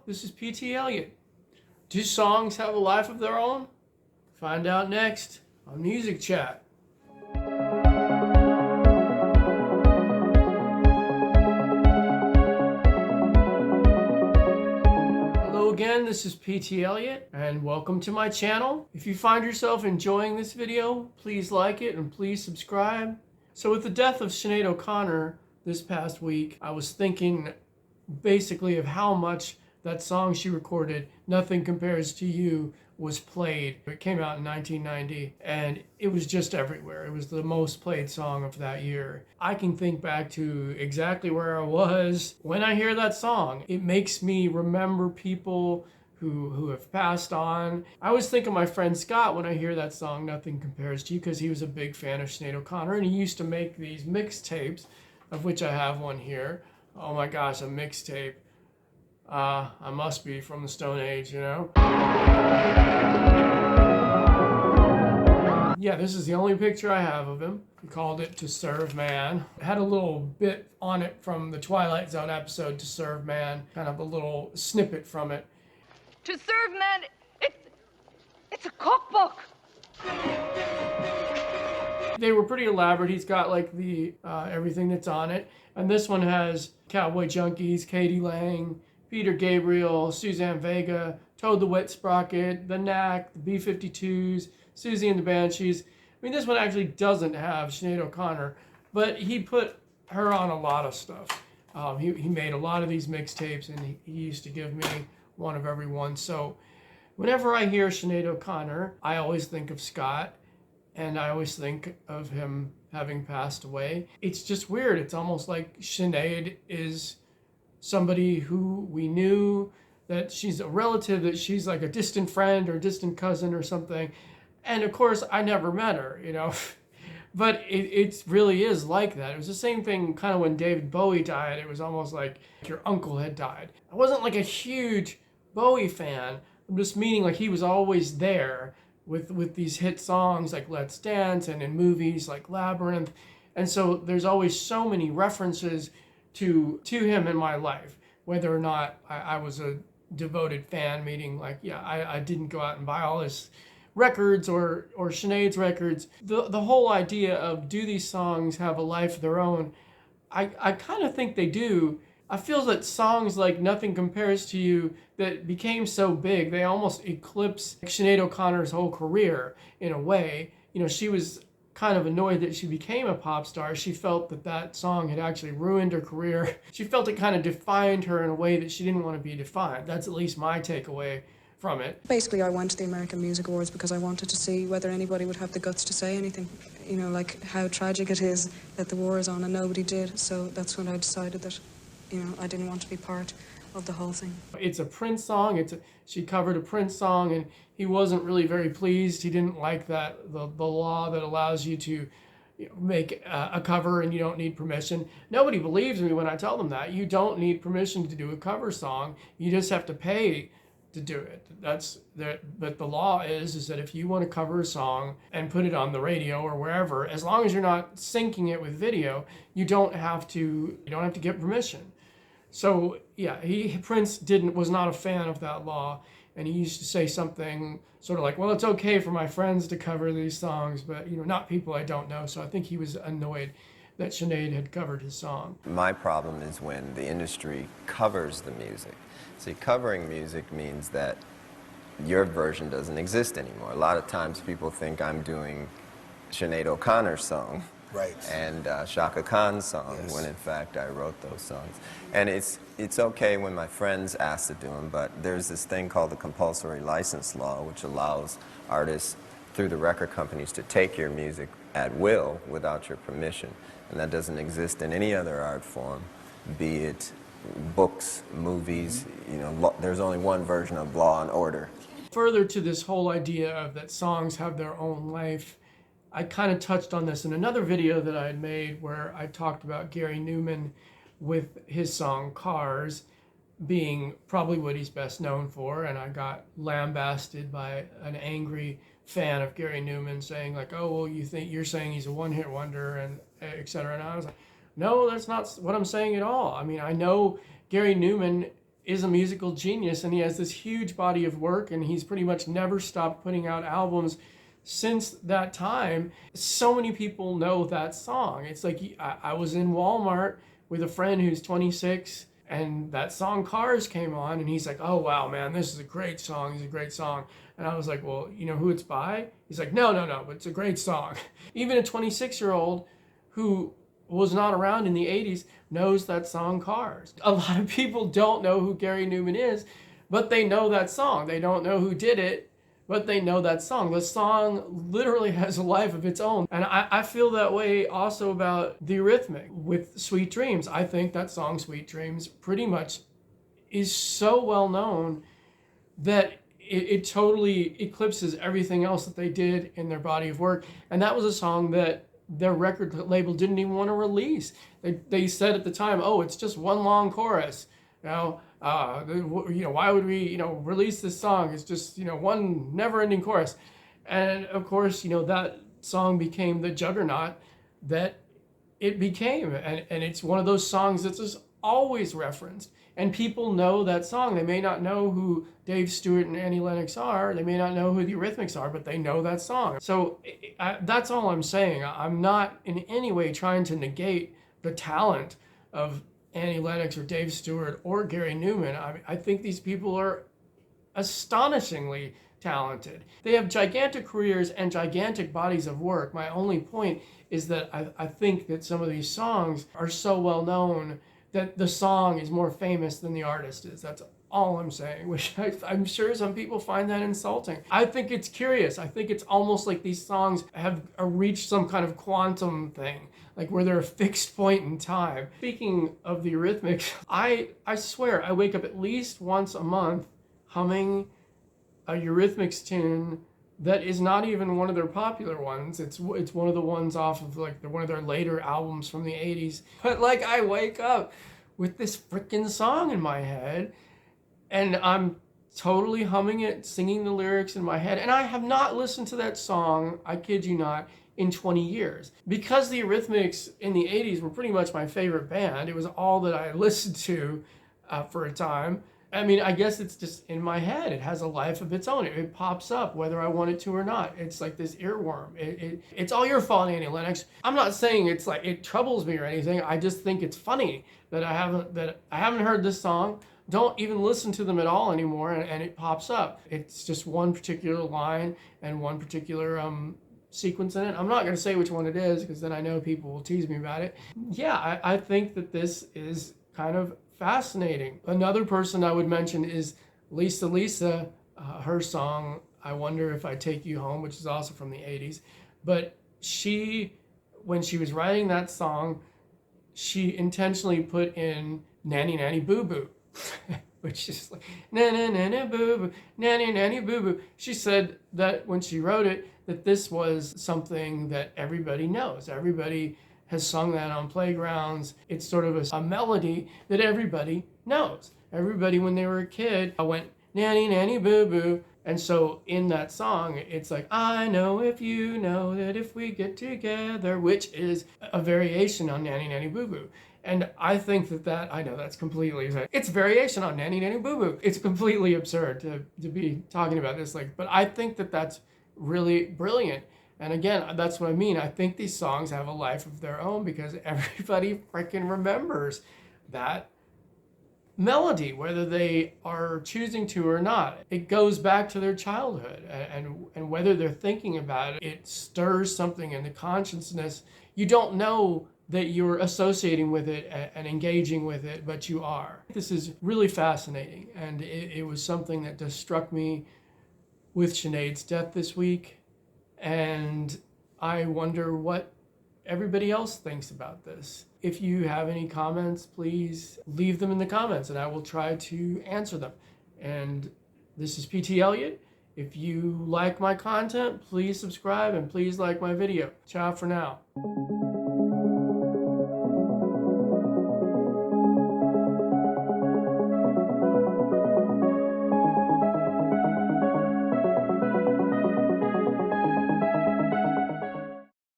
this is PT Elliott. Do songs have a life of their own? Find out next on Music Chat. Hello again, this is PT Elliott, and welcome to my channel. If you find yourself enjoying this video, please like it and please subscribe. So with the death of Sinead O'Connor this past week, I was thinking basically of how much that song she recorded, Nothing Compares to You, was played. It came out in 1990 and it was just everywhere. It was the most played song of that year. I can think back to exactly where I was when I hear that song. It makes me remember people who have passed on. I always think of my friend Scott when I hear that song, Nothing Compares to You, because he was a big fan of Sinead O'Connor and he used to make these mixtapes, of which I have one here. Oh my gosh, a mixtape. I must be from the Stone Age, you know? Yeah, this is the only picture I have of him. He called it To Serve Man. It had a little bit on it from the Twilight Zone episode, To Serve Man, kind of a little snippet from it. To serve man, it's a cookbook. They were pretty elaborate. He's got like the everything that's on it. And this one has Cowboy Junkies, Katie Lang, Peter Gabriel, Suzanne Vega, Toad the Wet Sprocket, The Knack, the B-52s, Susie and the Banshees. I mean, this one actually doesn't have Sinead O'Connor, but he put her on a lot of stuff. He made a lot of these mixtapes, and he used to give me one of every one. So whenever I hear Sinead O'Connor, I always think of Scott, and I always think of him having passed away. It's just weird. It's almost like Sinead is somebody who we knew, that she's a relative, that she's like a distant friend or distant cousin or something. And of course, I never met her, you know. But it really is like that. It was the same thing kind of when David Bowie died. It was almost like your uncle had died. I wasn't like a huge Bowie fan. I'm just meaning like he was always there with these hit songs like Let's Dance and in movies like Labyrinth. And so there's always so many references to him in my life, whether or not I was a devoted fan, meaning like, yeah, I didn't go out and buy all his records or Sinead's records. The whole idea of, do these songs have a life of their own? I kind of think they do. I feel that songs like Nothing Compares to You that became so big, they almost eclipse Sinead O'Connor's whole career in a way. You know, she was kind of annoyed that she became a pop star. She felt that that song had actually ruined her career. She felt it kind of defined her in a way that she didn't want to be defined. That's at least my takeaway from it. Basically, I went to the American Music Awards because I wanted to see whether anybody would have the guts to say anything. You know, like how tragic it is that the war is on and nobody did. So that's when I decided that, you know, I didn't want to be part of the whole thing. It's a Prince song. She covered a Prince song, and he wasn't really very pleased. He didn't like that the law that allows you to make a cover and you don't need permission. Nobody believes me when I tell them that. You don't need permission to do a cover song. You just have to pay to do it. But the law is that if you want to cover a song and put it on the radio or wherever, as long as you're not syncing it with video, you don't have to get permission. So yeah, Prince was not a fan of that law, and he used to say something sort of like, well, it's okay for my friends to cover these songs, but not people I don't know. So I think he was annoyed that Sinead had covered his song. My problem is when the industry covers the music. See, covering music means that your version doesn't exist anymore. A lot of times people think I'm doing Sinead O'Connor's song. Right. And Shaka Khan's song, yes, when in fact I wrote those songs. And it's okay when my friends ask to do them, but there's this thing called the compulsory license law, which allows artists through the record companies to take your music at will without your permission. And that doesn't exist in any other art form, be it books, movies, there's only one version of Law and Order. Further to this whole idea of that songs have their own life, I kind of touched on this in another video that I had made where I talked about Gary Newman with his song Cars being probably what he's best known for, and I got lambasted by an angry fan of Gary Newman saying like, oh, well, you're saying he's a one-hit wonder and etc. And I was like, no, that's not what I'm saying at all. I mean, I know Gary Newman is a musical genius, and he has this huge body of work, and he's pretty much never stopped putting out albums since that time. So many people know that song. It's like I was in Walmart with a friend who's 26, and that song Cars came on, and he's like, oh wow, man, this is a great song. It's a great song. And I was like, well, you know who it's by? He's like, no, but it's a great song. Even a 26-year-old who was not around in the 80s knows that song Cars. A lot of people don't know who Gary Newman is, but they know that song. They don't know who did it, but they know that song. The song literally has a life of its own. And I feel that way also about the Eurythmics with Sweet Dreams. I think that song Sweet Dreams pretty much is so well known that it totally eclipses everything else that they did in their body of work. And that was a song that their record label didn't even want to release. They said at the time, oh, it's just one long chorus. Why would we, release this song? It's just, one never-ending chorus. And of course, that song became the juggernaut that it became. And it's one of those songs that's just always referenced. And people know that song. They may not know who Dave Stewart and Annie Lennox are. They may not know who the Eurythmics are, but they know that song. So that's all I'm saying. I'm not in any way trying to negate the talent of Annie Lennox or Dave Stewart or Gary Newman. I think these people are astonishingly talented. They have gigantic careers and gigantic bodies of work. My only point is that I think that some of these songs are so well known that the song is more famous than the artist is. That's all I'm saying, which I'm sure some people find that insulting. I think it's curious. I think it's almost like these songs have reached some kind of quantum thing, like where they're a fixed point in time. Speaking of the Eurythmics, I swear I wake up at least once a month humming a Eurythmics tune that is not even one of their popular ones. It's one of the ones off of one of their later albums from the 80s. But I wake up with this freaking song in my head, and I'm totally humming it, singing the lyrics in my head. And I have not listened to that song, I kid you not, in 20 years. Because the Eurythmics in the 80s were pretty much my favorite band. It was all that I listened to for a time. I mean, I guess it's just in my head. It has a life of its own. It pops up whether I want it to or not. It's like this earworm. It's all your fault, Annie Lennox. I'm not saying it's like it troubles me or anything. I just think it's funny that I haven't heard this song. Don't even listen to them at all anymore, and it pops up. It's just one particular line and one particular sequence in it. I'm not going to say which one it is because then I know people will tease me about it. Yeah, I think that this is kind of fascinating. Another person I would mention is Lisa, her song, I Wonder If I Take You Home, which is also from the 80s. But when she was writing that song, she intentionally put in Nanny Nanny Boo Boo, which is like, nanny nanny boo boo, nanny nanny boo boo. She said that when she wrote it, that this was something that everybody knows. Everybody has sung that on playgrounds. It's sort of a melody that everybody knows. Everybody, when they were a kid, went nanny nanny boo boo. And so in that song, it's like, I know if you know that if we get together, which is a variation on Nanny Nanny Boo Boo. And I think that I know that's completely, it's variation on Nanny Nanny Boo Boo. It's completely absurd to be talking about this, but I think that that's really brilliant. And again, that's what I mean. I think these songs have a life of their own because everybody freaking remembers that melody, whether they are choosing to or not. It goes back to their childhood, and whether they're thinking about it, it stirs something in the consciousness. You don't know that you're associating with it and engaging with it, but you are. This is really fascinating, and it was something that just struck me with Sinead's death this week, and I wonder what everybody else thinks about this. If you have any comments, please leave them in the comments and I will try to answer them. And this is PT Elliott. If you like my content, please subscribe and please like my video. Ciao for now.